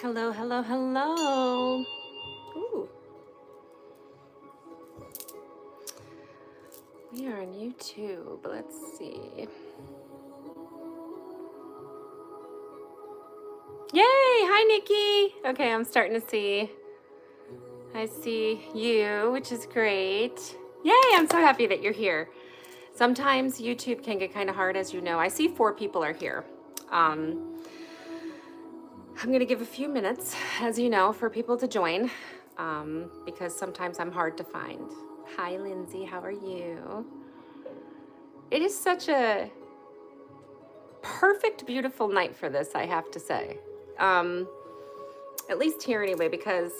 Hello, hello, hello. Ooh, we are on YouTube. Let's see. Yay! Hi, Nikki. Okay, I'm starting to see. I see you, which is great. Yay! I'm so happy that you're here. Sometimes YouTube can get kind of hard, as you know. I see 4 people are here. I'm going to give a few minutes, as you know, for people to join, because sometimes I'm hard to find. Hi, Lindsay. How are you? It is such a perfect, beautiful night for this, I have to say. At least here anyway, because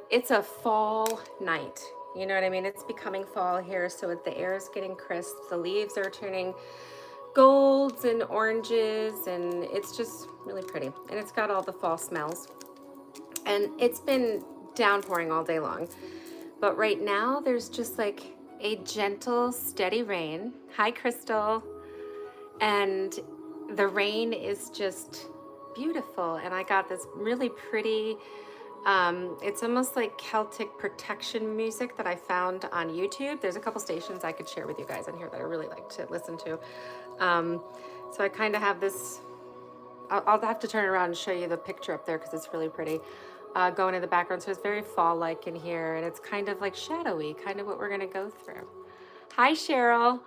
it's a fall night. You know what I mean? It's becoming fall here, so the air is getting crisp. The leaves are turning golds and oranges, and it's just really pretty. And it's got all the fall smells. And it's been downpouring all day long. But right now, there's just like a gentle, steady rain. Hi, Crystal. And the rain is just beautiful. And I got this really pretty, it's almost like Celtic protection music that I found on YouTube. There's a couple stations I could share with you guys on here that I really like to listen to. So I kind of have this, I'll have to turn around and show you the picture up there because it's really pretty. Going in the background, so it's very fall-like in here, and it's kind of like shadowy, kind of what we're gonna go through. Hi, Cheryl.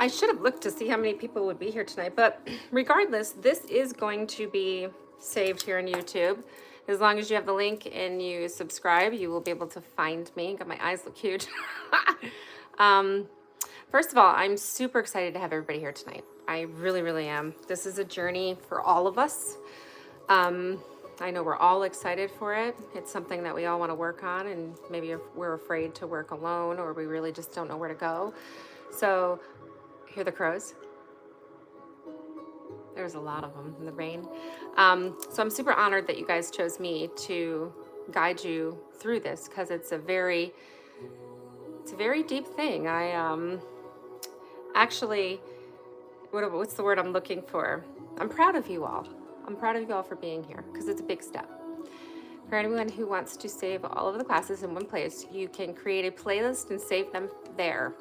I should have looked to see how many people would be here tonight, but regardless, this is going to be saved here on YouTube. As long as you have the link and you subscribe, you will be able to find me. God, my eyes look huge. First of all, I'm super excited to have everybody here tonight. I really, really am. This is a journey for all of us. I know we're all excited for it. It's something that we all want to work on, and maybe if we're afraid to work alone, or we really just don't know where to go. So, hear the crows. There's a lot of them in the rain. So I'm super honored that you guys chose me to guide you through this, because it's a very deep thing. I actually, what's the word I'm looking for? I'm proud of you all. I'm proud of you all for being here, because it's a big step. For anyone who wants to save all of the classes in one place, you can create a playlist and save them there.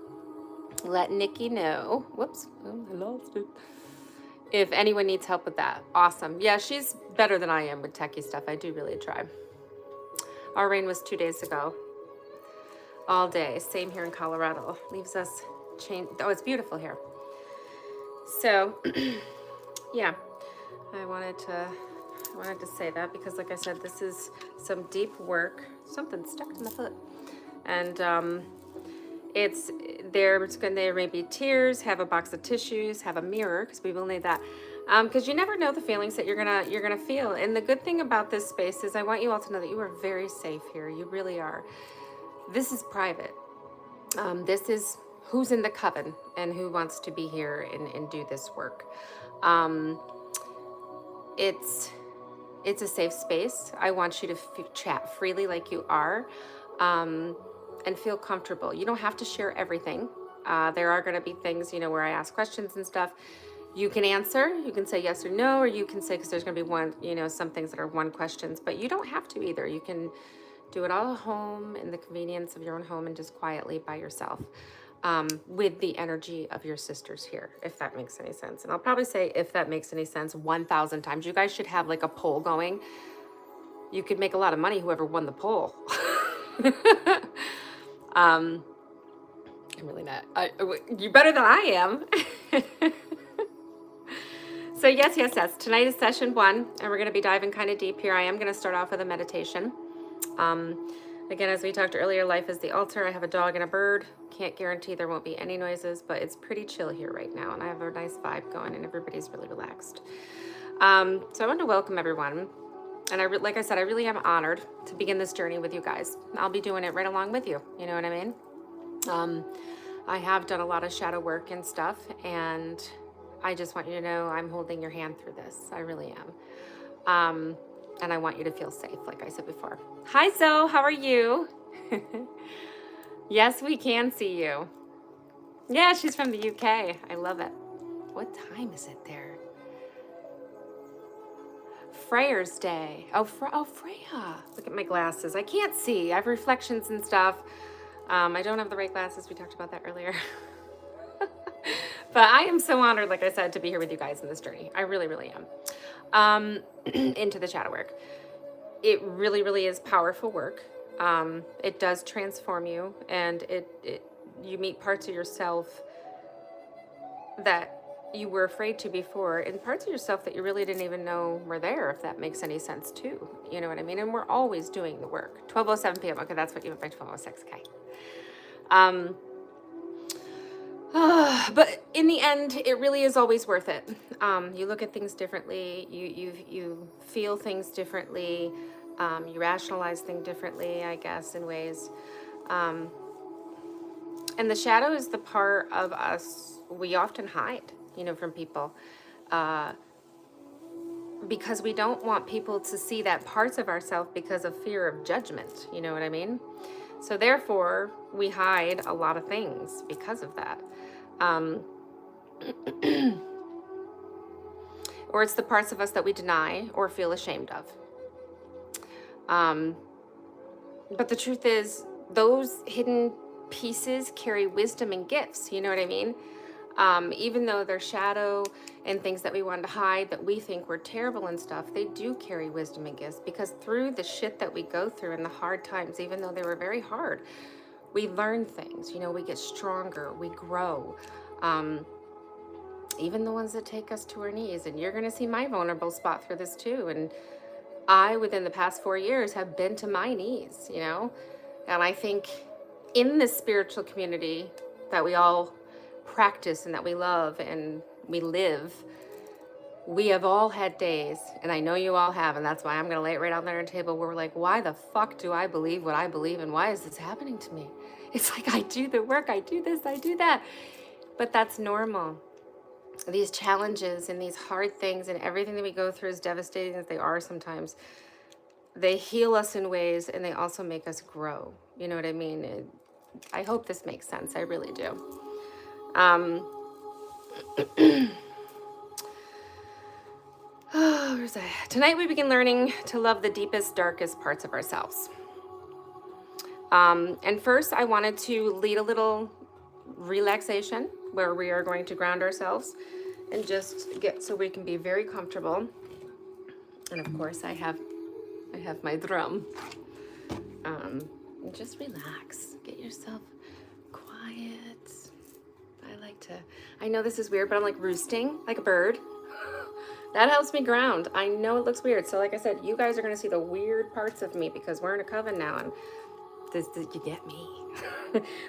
Let Nikki know. Whoops, oh, I lost it. If anyone needs help with that, awesome. Yeah, she's better than I am with techie stuff. I do really try. Our rain was 2 days ago. All day. Same here in Colorado. Leaves us change. Oh, it's beautiful here. So, yeah, I wanted to say that because, like I said, this is some deep work. Something stuck to my foot, and there may be tears. Have a box of tissues. Have a mirror, because we will need that. Because you never know the feelings that you're gonna feel. And the good thing about this space is I want you all to know that you are very safe here. You really are. This is private. This is who's in the coven and who wants to be here and do this work. It's a safe space. I want you to chat freely like you are, and feel comfortable. You don't have to share everything. There are going to be things, where I ask questions and stuff. You can answer. You can say yes or no, or you can say, because there's going to be one, some things that are one questions, but you don't have to either. You can do it all at home in the convenience of your own home and just quietly by yourself. With the energy of your sisters here, if that makes any sense. And I'll probably say, if that makes any sense, 1,000 times. You guys should have like a poll going. You could make a lot of money, whoever won the poll. I'm really not. You're better than I am. So yes. Tonight is session 1, and we're going to be diving kind of deep here. I am going to start off with a meditation. Again, as we talked earlier, life is the altar. I have a dog and a bird. Can't guarantee there won't be any noises, but it's pretty chill here right now, and I have a nice vibe going, and everybody's really relaxed. So I want to welcome everyone, and like I said, I really am honored to begin this journey with you guys. I'll be doing it right along with you. You know what I mean? I have done a lot of shadow work and stuff, and I just want you to know I'm holding your hand through this. I really am. And I want you to feel safe, like I said before. Hi, Zoe. How are you? Yes, we can see you. Yeah, she's from the UK. I love it. What time is it there? Freyer's Day. Oh, Freya. Look at my glasses. I can't see. I have reflections and stuff. I don't have the right glasses. We talked about that earlier. But I am so honored, like I said, to be here with you guys in this journey. I really, really am. Into the shadow work. It really, really is powerful work. It does transform you, and you meet parts of yourself that you were afraid to before, and parts of yourself that you really didn't even know were there, if that makes any sense too. You know what I mean? And we're always doing the work. 12:07 p.m. Okay, that's what you meant by 12:06. Okay. But in the end, it really is always worth it. You look at things differently. You feel things differently. You rationalize things differently, I guess, in ways. And the shadow is the part of us we often hide, from people. Because we don't want people to see that parts of ourselves because of fear of judgment. You know what I mean? So therefore, we hide a lot of things because of that. Or it's the parts of us that we deny or feel ashamed of. But the truth is, those hidden pieces carry wisdom and gifts. You know what I mean? Even though they're shadow and things that we want to hide that we think were terrible and stuff, they do carry wisdom and gifts, because through the shit that we go through and the hard times, even though they were very hard, we learn things, we get stronger, we grow. Even the ones that take us to our knees, and you're going to see my vulnerable spot through this too. And I, within the past 4 years, have been to my knees, and I think in this spiritual community that we all practice and that we love and we live, we have all had days, and I know you all have, and that's why I'm going to lay it right on there on the table, where we're like, why the fuck do I believe what I believe, and why is this happening to me? It's like, I do the work, I do this, I do that, but that's normal. These challenges and these hard things and everything that we go through, as devastating as they are sometimes, they heal us in ways, and they also make us grow. You know what I mean? I hope this makes sense. I really do. Where's that? Tonight we begin learning to love the deepest, darkest parts of ourselves. And first, I wanted to lead a little relaxation where we are going to ground ourselves and just get so we can be very comfortable. And of course, I have my drum. And just relax. Get yourself quiet. I know this is weird, but I'm like roosting like a bird. That helps me ground. I know it looks weird. So like I said, you guys are going to see the weird parts of me because we're in a coven now, and you get me.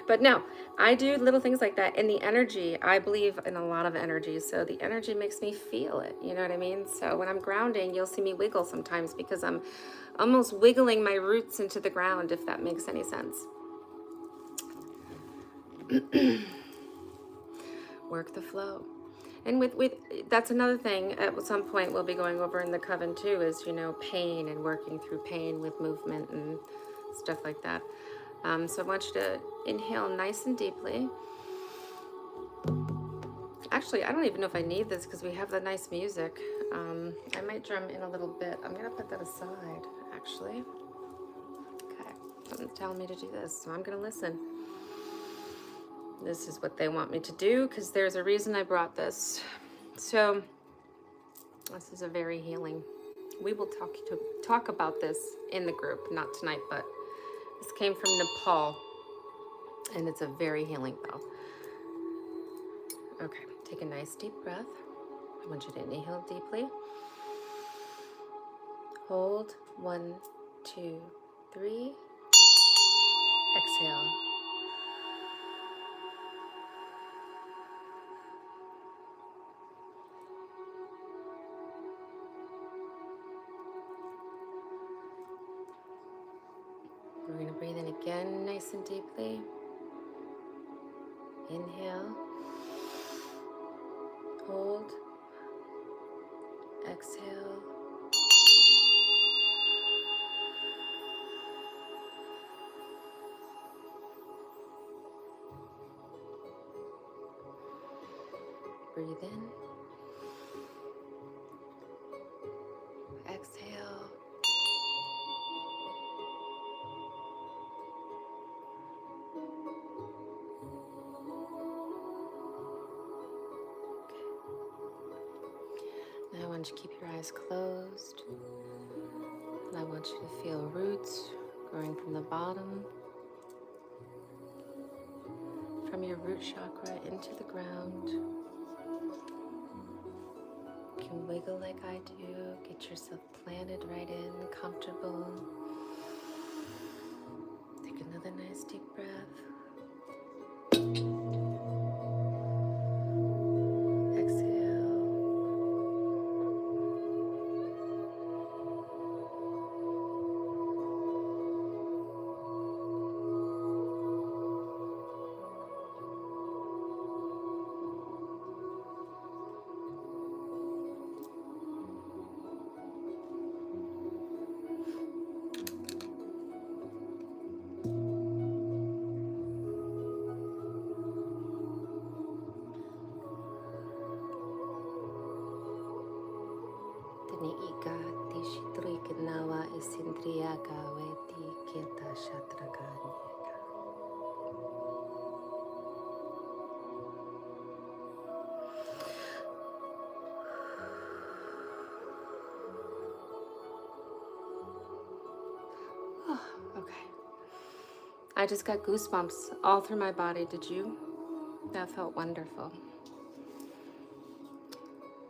But no, I do little things like that. And the energy, I believe in a lot of energy. So the energy makes me feel it. You know what I mean? So when I'm grounding, you'll see me wiggle sometimes because I'm almost wiggling my roots into the ground, if that makes any sense. Work the flow. And with that's another thing at some point we'll be going over in the coven too, is, pain and working through pain with movement and stuff like that. So I want you to inhale nice and deeply. Actually, I don't even know if I need this because we have the nice music. I might drum in a little bit. I'm going to put that aside, actually. Okay, something's telling me to do this, so I'm going to listen. This is what they want me to do because there's a reason I brought this. So this is a very healing. We will talk about this in the group, not tonight, but this came from Nepal, and it's a very healing bell. Okay, take a nice deep breath. I want you to inhale deeply. Hold, 1, 2, 3. Exhale. We're going to breathe in again, nice and deeply. Inhale. Hold. Exhale. Breathe in. Exhale. want you to keep your eyes closed. And I want you to feel roots growing from the bottom, from your root chakra into the ground. You can wiggle like I do. Get yourself planted right in, comfortable. Take another nice deep breath. Ika tishitrik nawa isindriaka weti keta shatraganya. Oh, okay. I just got goosebumps all through my body. Did you? That felt wonderful.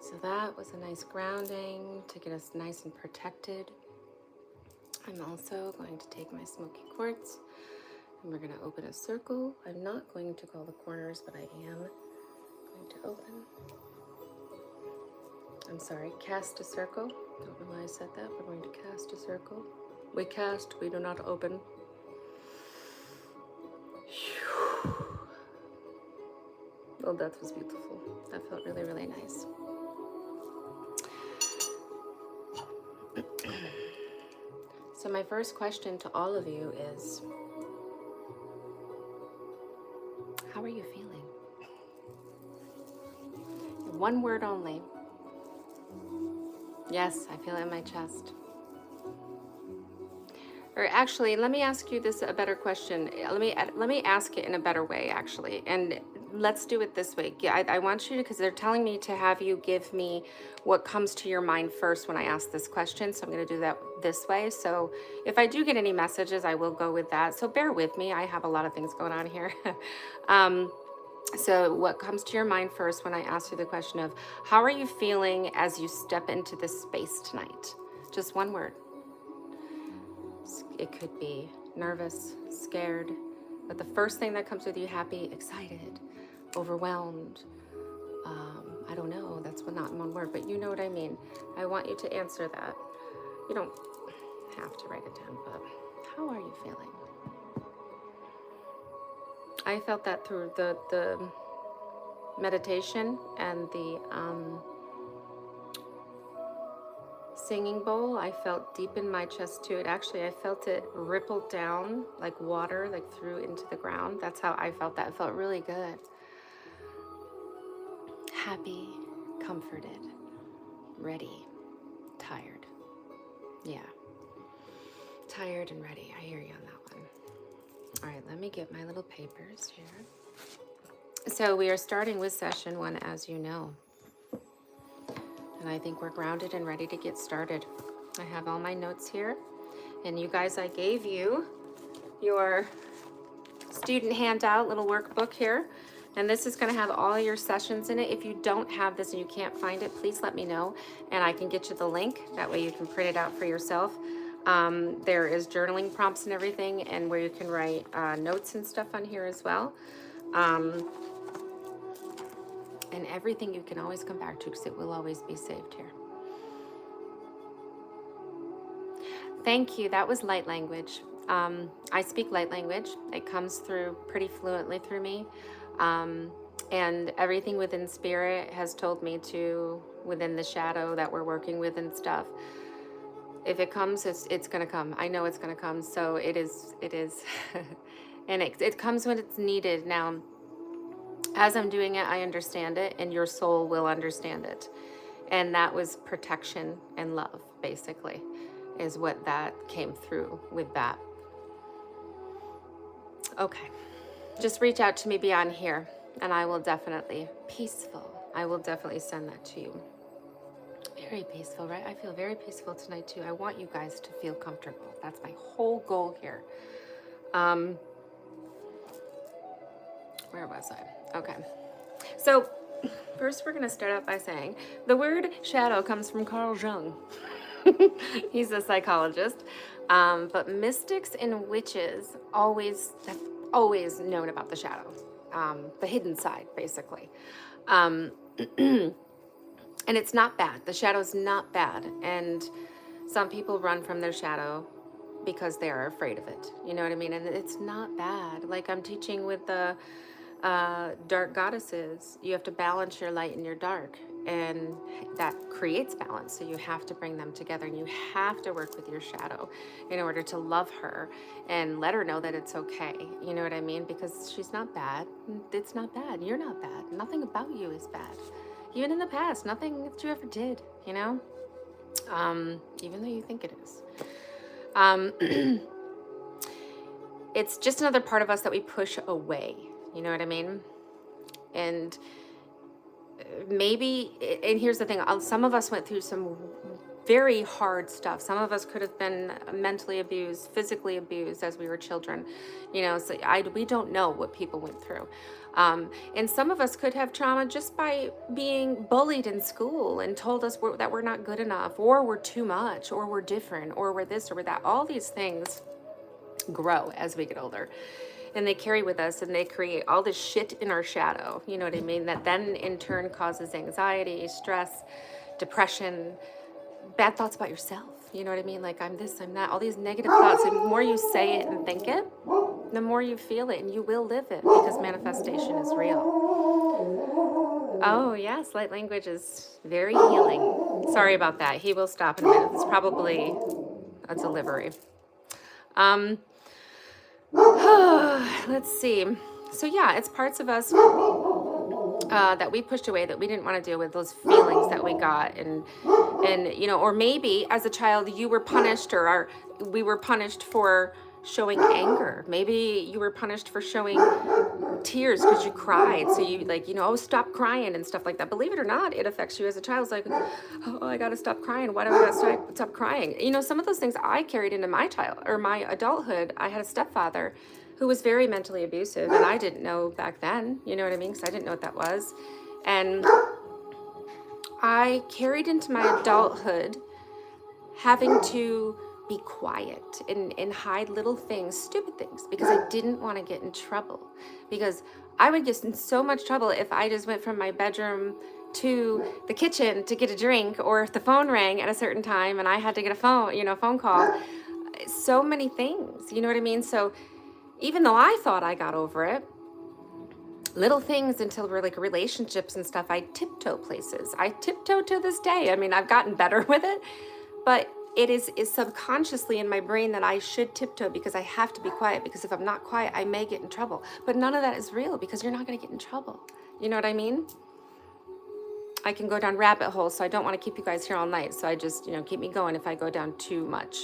So that was a nice grounding to get us nice and protected. I'm also going to take my smoky quartz and we're going to open a circle. I'm not going to call the corners, but I am going to open. I'm sorry, cast a circle. Don't know why I said that. We're going to cast a circle. We cast, we do not open. Oh, that was beautiful. That felt really, really nice. So my first question to all of you is, how are you feeling? One word only. Yes, I feel it in my chest. Or actually, let me ask you this a better question. Let me ask it in a better way, actually. And let's do it this way. Yeah, I want you to, because they're telling me to have you give me what comes to your mind first when I ask this question. So I'm going to do that this way. So if I do get any messages, I will go with that. So bear with me. I have a lot of things going on here. So what comes to your mind first when I ask you the question of, how are you feeling as you step into this space tonight? Just one word. It could be nervous, scared, but the first thing that comes with you, happy, excited, overwhelmed. I don't know, that's not in one word, but you know what I mean. I want you to answer that. You don't have to write it down, but how are you feeling? I felt that through the meditation and the singing bowl. I felt deep in my chest too. I felt it ripple down like water, like through into the ground. That's how I felt that. It felt really good. Happy, comforted, ready, tired. Yeah. Tired and ready. I hear you on that one. All right, let me get my little papers here. So we are starting with session 1, as you know. And I think we're grounded and ready to get started. I have all my notes here. And you guys, I gave you your student handout, little workbook here. And this is going to have all your sessions in it. If you don't have this and you can't find it, please let me know. And I can get you the link. That way you can print it out for yourself. There is journaling prompts and everything, and where you can write notes and stuff on here as well. And everything you can always come back to, because it will always be saved here. Thank you. That was light language. I speak light language. It comes through pretty fluently through me. And everything within spirit has told me to, within the shadow that we're working with and stuff, if it comes, it's going to come. I know it's going to come. So it is. And it comes when it's needed. Now, as I'm doing it, I understand it, and your soul will understand it. And that was protection and love, basically, is what that came through with that. Okay. Just reach out to me beyond here, and I will definitely, peaceful, I will definitely send that to you. Very Very peaceful, right? I feel very peaceful tonight too. I want you guys to feel comfortable. That's my whole goal here. Um, where was I? Okay. So first we're going to start out by saying the word shadow comes from Carl Jung. He's a psychologist. But mystics and witches have always known about the shadow, the hidden side, basically. Um, and it's not bad. The shadow's not bad. And some people run from their shadow because they are afraid of it. You know what I mean? And it's not bad. Like I'm teaching with the dark goddesses, you have to balance your light and your dark, and that creates balance. So you have to bring them together, and you have to work with your shadow in order to love her and let her know that it's okay. You know what I mean? Because she's not bad. It's not bad. You're not bad. Nothing about you is bad. Even in the past, nothing that you ever did, you know? Even though you think it is. It's just another part of us that we push away. You know what I mean? And maybe, and here's the thing, some of us went through some very hard stuff. Some of us could have been mentally abused, physically abused as we were children. You know, so we don't know what people went through. And some of us could have trauma just by being bullied in school and told us that we're not good enough, or we're too much, or we're different, or we're this, or we're that. All these things grow as we get older. And they carry with us, and they create all this shit in our shadow, you know what I mean? That then in turn causes anxiety, stress, depression, bad thoughts about yourself. You know what I mean? Like, I'm this, I'm that, all these negative thoughts. And the more you say it and think it, the more you feel it, and you will live it, because manifestation is real. Oh, yes, light language is very healing. Sorry about that. He will stop in a minute. It's probably a delivery. Let's see. So yeah, it's parts of us that we pushed away, that we didn't want to deal with, those feelings that we got, and you know, or maybe as a child you were punished, or we were punished for showing anger. Maybe you were punished for showing tears because you cried. So you, like, you know, oh, stop crying and stuff like that. Believe it or not, it affects you as a child. It's like, oh, I gotta stop crying. Why do I gotta stop crying? You know, some of those things I carried into my my adulthood. I had a stepfather who was very mentally abusive, and I didn't know back then. You know what I mean? Because I didn't know what that was, and I carried into my adulthood having to be quiet and hide little things, stupid things, because I didn't want to get in trouble. Because I would get in so much trouble if I just went from my bedroom to the kitchen to get a drink, or if the phone rang at a certain time and I had to get a phone call. So many things, you know what I mean? So even though I thought I got over it, little things until we're like relationships and stuff, I tiptoe places. I tiptoe to this day. I mean, I've gotten better with it, but it is subconsciously in my brain that I should tiptoe, because I have to be quiet, because if I'm not quiet, I may get in trouble. But none of that is real, because you're not going to get in trouble. You know what I mean? I can go down rabbit holes, so I don't want to keep you guys here all night. So I just, you know, keep me going if I go down too much.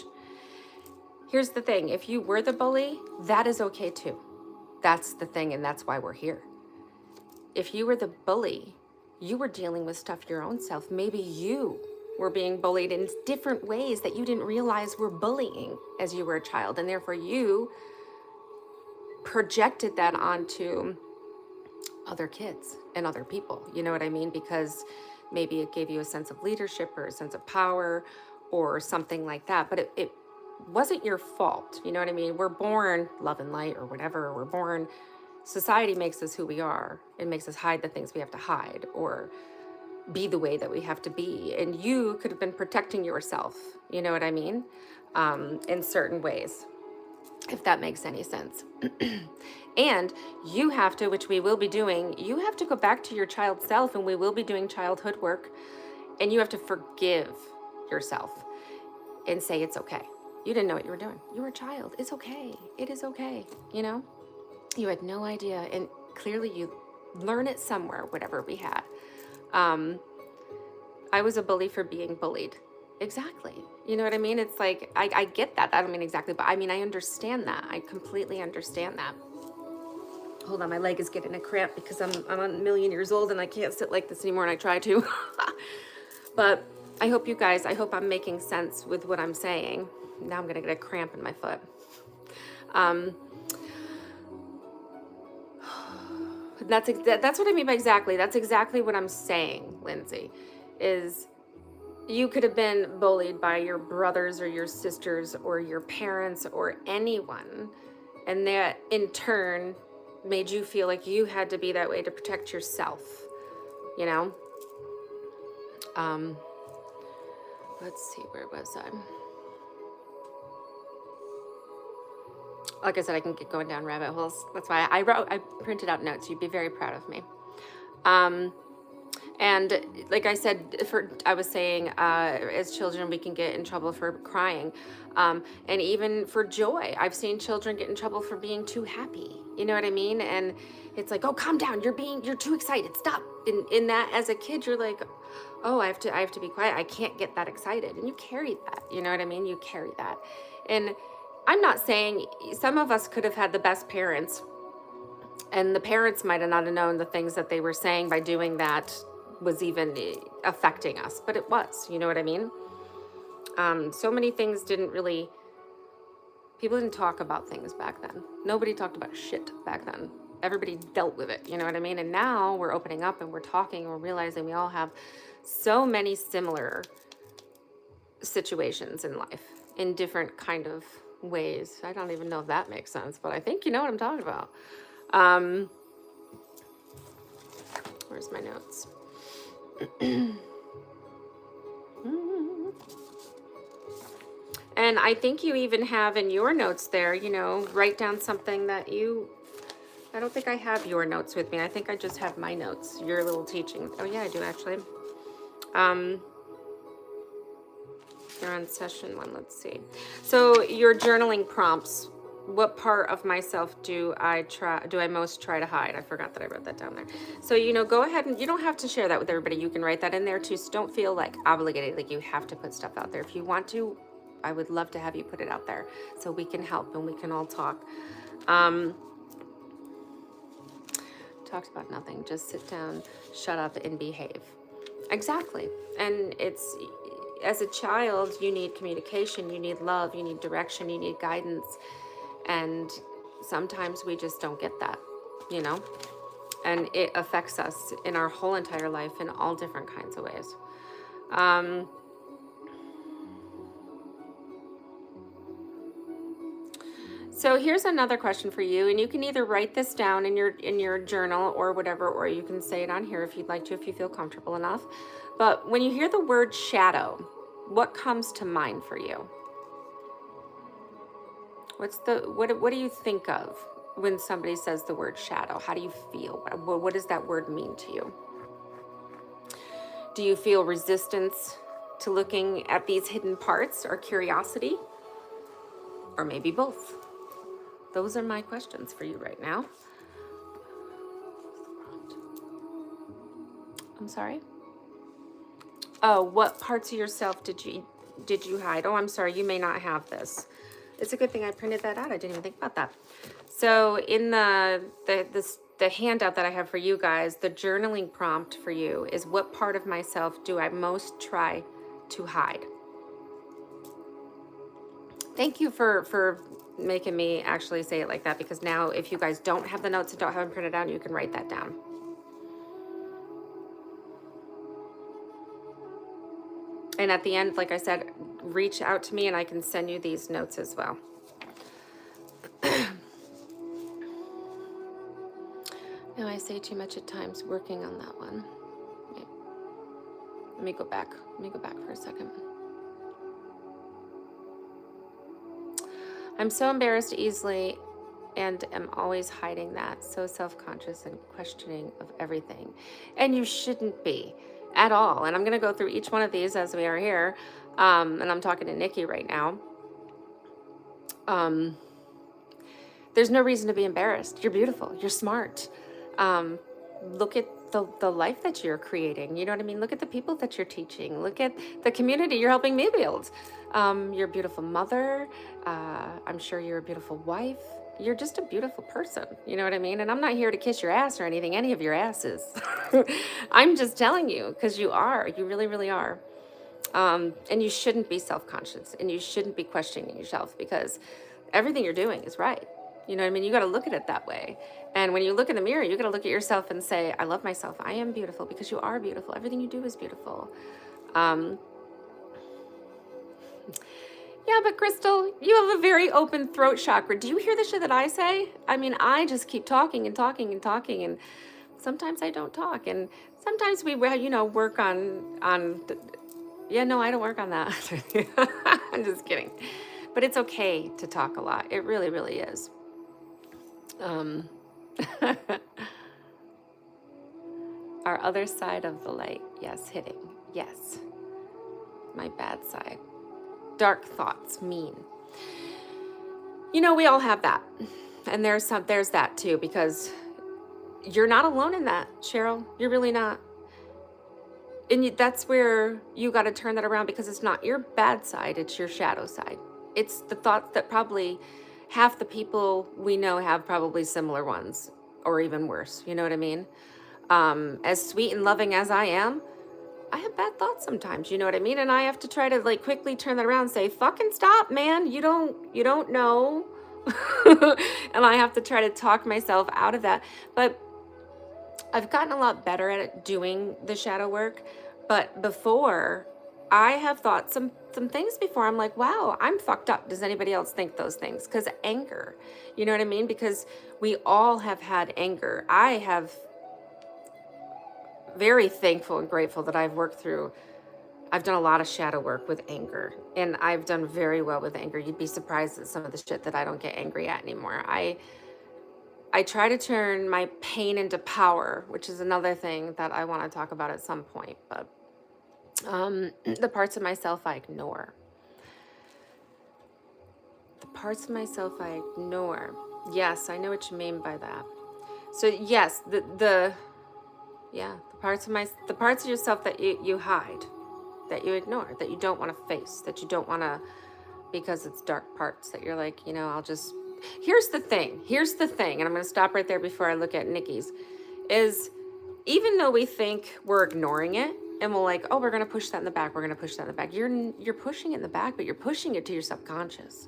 Here's the thing. If you were the bully, that is okay too. That's the thing, and that's why we're here. If you were the bully, you were dealing with stuff your own self. Maybe you were being bullied in different ways that you didn't realize were bullying as you were a child, and therefore you projected that onto other kids and other people. You know what I mean? Because maybe it gave you a sense of leadership or a sense of power or something like that, but it wasn't your fault. You know what I mean? We're born love and light, or whatever. We're born, society makes us who we are. It makes us hide the things we have to hide, or be the way that we have to be. And you could have been protecting yourself, you know what I mean? In certain ways, if that makes any sense. And you have to, which we will be doing, you have to go back to your child self, and we will be doing childhood work, and you have to forgive yourself and say, it's okay. You didn't know what you were doing. You were a child. It's okay. It is okay. You know, you had no idea. And clearly you learn it somewhere, whatever we had. I was a bully for being bullied. Exactly. You know what I mean? It's like, I get that. I don't mean exactly, but I mean, I understand that. I completely understand that. Hold on, my leg is getting a cramp because I'm a million years old and I can't sit like this anymore, and I try to. But I hope you guys, I hope I'm making sense with what I'm saying. Now I'm going to get a cramp in my foot. Um, that's what I mean by exactly. That's exactly what I'm saying, Lindsay, is you could have been bullied by your brothers or your sisters or your parents or anyone, and that in turn made you feel like you had to be that way to protect yourself, you know? Um, let's see, where was I? Like I said, I can get going down rabbit holes. That's why I printed out notes. You'd be very proud of me. And like I said, I was saying, as children, we can get in trouble for crying. And even for joy. I've seen children get in trouble for being too happy. You know what I mean? And it's like, oh, calm down. You're too excited. Stop. In that, as a kid, you're like, oh, I have to be quiet. I can't get that excited. And you carry that. You know what I mean? You carry that. And I'm not saying, some of us could have had the best parents, and the parents might have not have known the things that they were saying by doing that was even affecting us, but it was, you know what I mean? So many things people didn't talk about things back then. Nobody talked about shit back then. Everybody dealt with it, you know what I mean? And now we're opening up and we're talking and we're realizing we all have so many similar situations in life in different kind of ways. I don't even know if that makes sense, but I think you know what I'm talking about. Where's my notes? And I think you even have in your notes there, you know, write down something that I don't think I have your notes with me. I think I just have my notes, your little teaching. Oh yeah, I do actually. You're on session 1, let's see. So your journaling prompts, what part of myself do I most try to hide? I forgot that I wrote that down there. So, you know, go ahead, and you don't have to share that with everybody. You can write that in there too. So don't feel like obligated, like you have to put stuff out there. If you want to, I would love to have you put it out there so we can help and we can all talk. Talked about nothing. Just sit down, shut up, and behave. Exactly. And it's, as a child, you need communication, you need love, you need direction, you need guidance. And sometimes we just don't get that, you know? And it affects us in our whole entire life in all different kinds of ways. So here's another question for you, and you can either write this down in your journal or whatever, or you can say it on here if you'd like to, if you feel comfortable enough. But when you hear the word shadow, what comes to mind for you? What do you think of when somebody says the word shadow? How do you feel? What does that word mean to you? Do you feel resistance to looking at these hidden parts, or curiosity? Or maybe both? Those are my questions for you right now. I'm sorry? Oh, what parts of yourself did you hide? Oh, I'm sorry, you may not have this. It's a good thing I printed that out. I didn't even think about that. So in the handout that I have for you guys, the journaling prompt for you is, what part of myself do I most try to hide? Thank you for making me actually say it like that, because now if you guys don't have the notes and don't have them printed out, you can write that down. And at the end, like I said, reach out to me and I can send you these notes as well. No, I say too much at times, working on that one. Wait. Let me go back for a second. I'm so embarrassed easily and am always hiding that. So self-conscious and questioning of everything. And you shouldn't be at all. And I'm going to go through each one of these as we are here. And I'm talking to Nikki right now. There's no reason to be embarrassed. You're beautiful. You're smart. Look at the life that you're creating. You know what I mean? Look at the people that you're teaching. Look at the community you're helping me build. You're a beautiful mother. I'm sure you're a beautiful wife. You're just a beautiful person. You know what I mean? And I'm not here to kiss your ass or anything, any of your asses. I'm just telling you, because you are. You really, really are. And you shouldn't be self-conscious and you shouldn't be questioning yourself because everything you're doing is right. You know what I mean? You got to look at it that way. And when you look in the mirror, you got to look at yourself and say, I love myself. I am beautiful because you are beautiful. Everything you do is beautiful. Um, yeah, but Crystal, you have a very open throat chakra. Do you hear the shit that I say? I mean, I just keep talking and talking and talking, and sometimes I don't talk, and sometimes we, work on. Yeah, no, I don't work on that. I'm just kidding, but it's okay to talk a lot. It really, really is. Um, our other side of the light, yes, hitting, yes, my bad side. Dark thoughts, mean. We all have that. And there's that too, because you're not alone in that, Cheryl. You're really not. And that's where you got to turn that around, because it's not your bad side, it's your shadow side. It's the thoughts that probably half the people we know have probably similar ones, or even worse. You know what I mean? As sweet and loving as I am, I have bad thoughts sometimes, you know what I mean? And I have to try to quickly turn that around and say, fucking stop, man. You don't know. And I have to try to talk myself out of that. But I've gotten a lot better at it doing the shadow work. But before, I have thought some things before. I'm like, wow, I'm fucked up. Does anybody else think those things? Because anger, you know what I mean? Because we all have had anger. I have very thankful and grateful that I've done a lot of shadow work with anger, and I've done very well with anger. You'd be surprised at some of the shit that I don't get angry at anymore. I try to turn my pain into power, which is another thing that I want to talk about at some point, but the parts of myself I ignore. The parts of myself I ignore. Yes, I know what you mean by that. So yes, the parts of yourself that you hide, that you ignore, that you don't want to face, that you don't want to, because it's dark parts that you're like, here's the thing, and I'm going to stop right there before I look at Nikki's, is even though we think we're ignoring it and we're like, oh, we're going to push that in the back, you're pushing it in the back, but you're pushing it to your subconscious.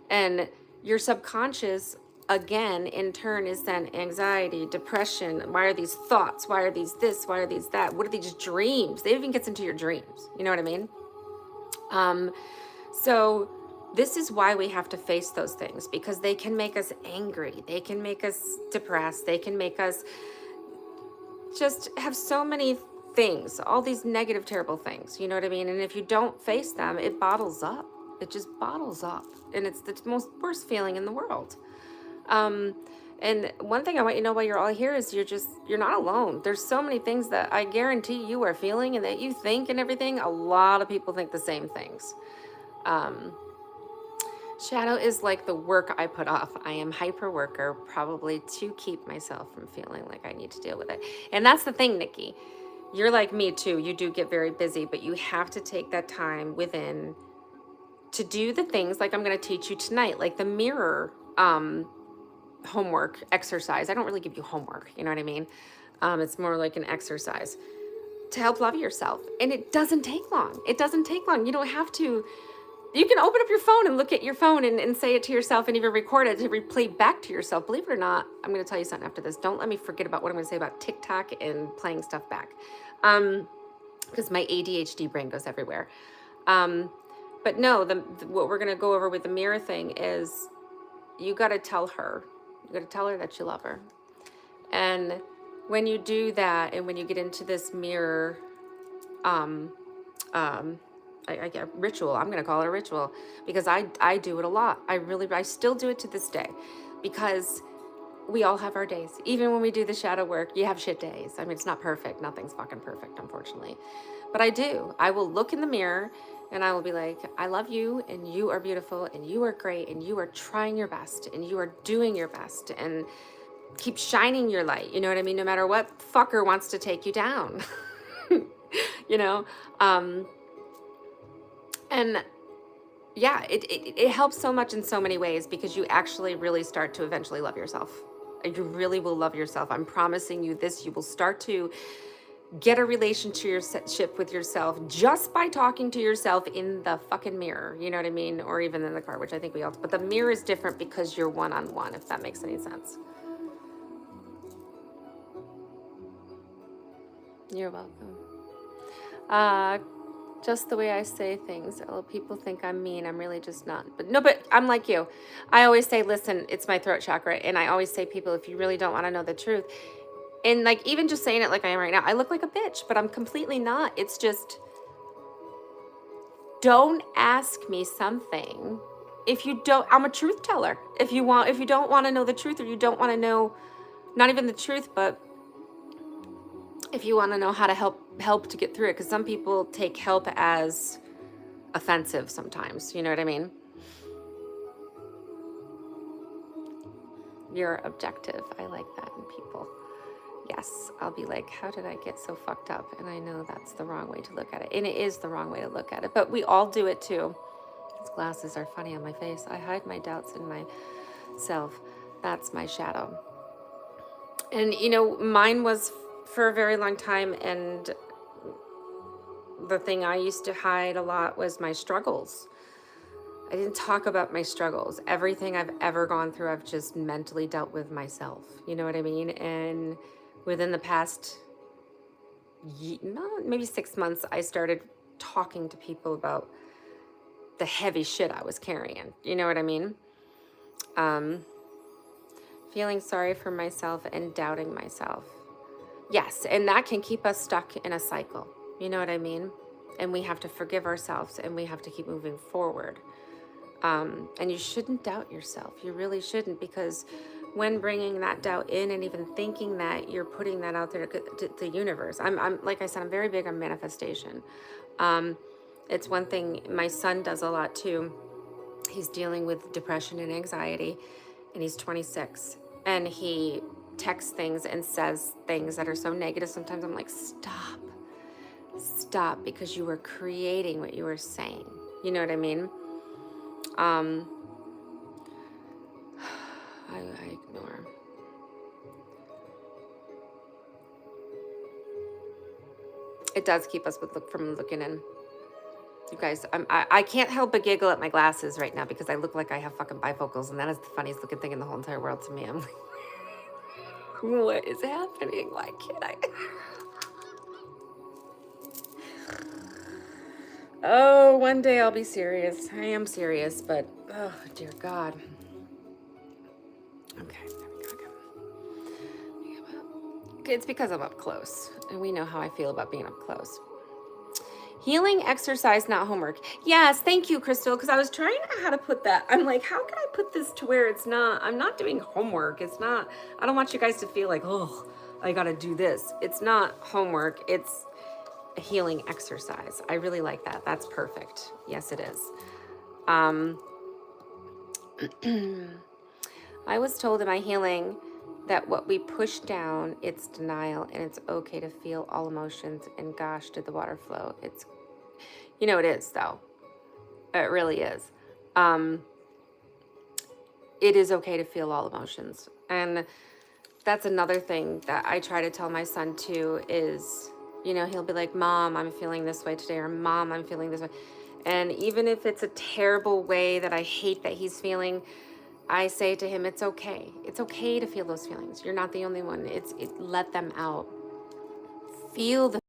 And your subconscious, again, in turn, is then anxiety, depression. Why are these thoughts? Why are these this? Why are these that? What are these dreams? They even gets into your dreams. You know what I mean? So this is why we have to face those things, because they can make us angry. They can make us depressed. They can make us just have so many things, all these negative, terrible things. You know what I mean? And if you don't face them, it bottles up. It just bottles up. And it's the most worst feeling in the world. And one thing I want you to know while you're all here is you're not alone. There's so many things that I guarantee you are feeling and that you think and everything. A lot of people think the same things. Shadow is like the work I put off. I am hyper worker, probably to keep myself from feeling like I need to deal with it. And that's the thing, Nikki. You're like me too. You do get very busy, but you have to take that time within to do the things like I'm going to teach you tonight, like the mirror homework exercise. I don't really give you homework, you know what I mean? It's more like an exercise to help love yourself. And it doesn't take long. You don't have to. You can open up your phone and look at your phone and say it to yourself and even record it to replay back to yourself. Believe it or not, I'm going to tell you something after this. Don't let me forget about what I'm going to say about TikTok and playing stuff back. Because my ADHD brain goes everywhere. But no, what we're going to go over with the mirror thing is you got to tell her. You got to tell her that you love her. And when you do that, and when you get into this mirror, I get ritual. I'm going to call it a ritual, because I do it a lot. I still do it to this day, because we all have our days. Even when we do the shadow work, you have shit days. I mean, it's not perfect. Nothing's fucking perfect, unfortunately. But I will look in the mirror and I will be like, I love you, and you are beautiful, and you are great, and you are trying your best, and you are doing your best, and keep shining your light. You know what I mean? No matter what fucker wants to take you down, and yeah, it helps so much in so many ways, because you actually really start to eventually love yourself. You really will love yourself. I'm promising you this. You will start to get a relationship with yourself just by talking to yourself in the fucking mirror. You know what I mean? Or even in the car, which I think we all, but the mirror is different because you're one-on-one, if that makes any sense. You're welcome. Just the way I say things. Oh, people think I'm mean. I'm really just not. But no, but I'm like you. I always say, listen, it's my throat chakra. And I always say, people, if you really don't want to know the truth, and like even just saying it like I am right now, I look like a bitch, but I'm completely not. It's just, don't ask me something if you don't. I'm a truth teller. If you don't want to know the truth, or you don't want to know, not even the truth, but if you want to know how to help to get through it, because some people take help as offensive sometimes. You know what I mean? You're objective. I like that in people. Yes, I'll be like, how did I get so fucked up? And I know that's the wrong way to look at it. And it is the wrong way to look at it. But we all do it too. These glasses are funny on my face. I hide my doubts in myself. That's my shadow. And, mine was for a very long time. And the thing I used to hide a lot was my struggles. I didn't talk about my struggles. Everything I've ever gone through, I've just mentally dealt with myself. You know what I mean? And within the past, maybe 6 months, I started talking to people about the heavy shit I was carrying. You know what I mean? Feeling sorry for myself and doubting myself. Yes, and that can keep us stuck in a cycle. You know what I mean? And we have to forgive ourselves, and we have to keep moving forward. And you shouldn't doubt yourself. You really shouldn't, because when bringing that doubt in and even thinking that, you're putting that out there to the universe. I'm like I said, I'm very big on manifestation. It's one thing my son does a lot too. He's dealing with depression and anxiety, and he's 26, and he texts things and says things that are so negative. Sometimes I'm like, stop, because you were creating what you were saying. You know what I mean? I ignore. It does keep us from looking in. You guys, I can't help but giggle at my glasses right now because I look like I have fucking bifocals, and that is the funniest looking thing in the whole entire world to me. I'm like, what is happening? Why can't I? Oh, one day I'll be serious. I am serious, but oh, dear God. Okay, there we go. It's because I'm up close, and we know how I feel about being up close. Healing exercise, not homework. Yes, thank you, Crystal, because I was trying to know how to put that. I'm like, how can I put this to where it's not, I'm not doing homework. It's not, I don't want you guys to feel like, oh, I got to do this. It's not homework. It's a healing exercise. I really like that. That's perfect. Yes, it is. I was told in my healing that what we push down, it's denial, and it's okay to feel all emotions. And gosh, did the water flow? It's, it is though. It really is. It is okay to feel all emotions. And that's another thing that I try to tell my son too is, he'll be like, Mom, I'm feeling this way today, or Mom, I'm feeling this way. And even if it's a terrible way that I hate that he's feeling, I say to him, it's okay. It's okay to feel those feelings. You're not the only one. Let them out. Feel the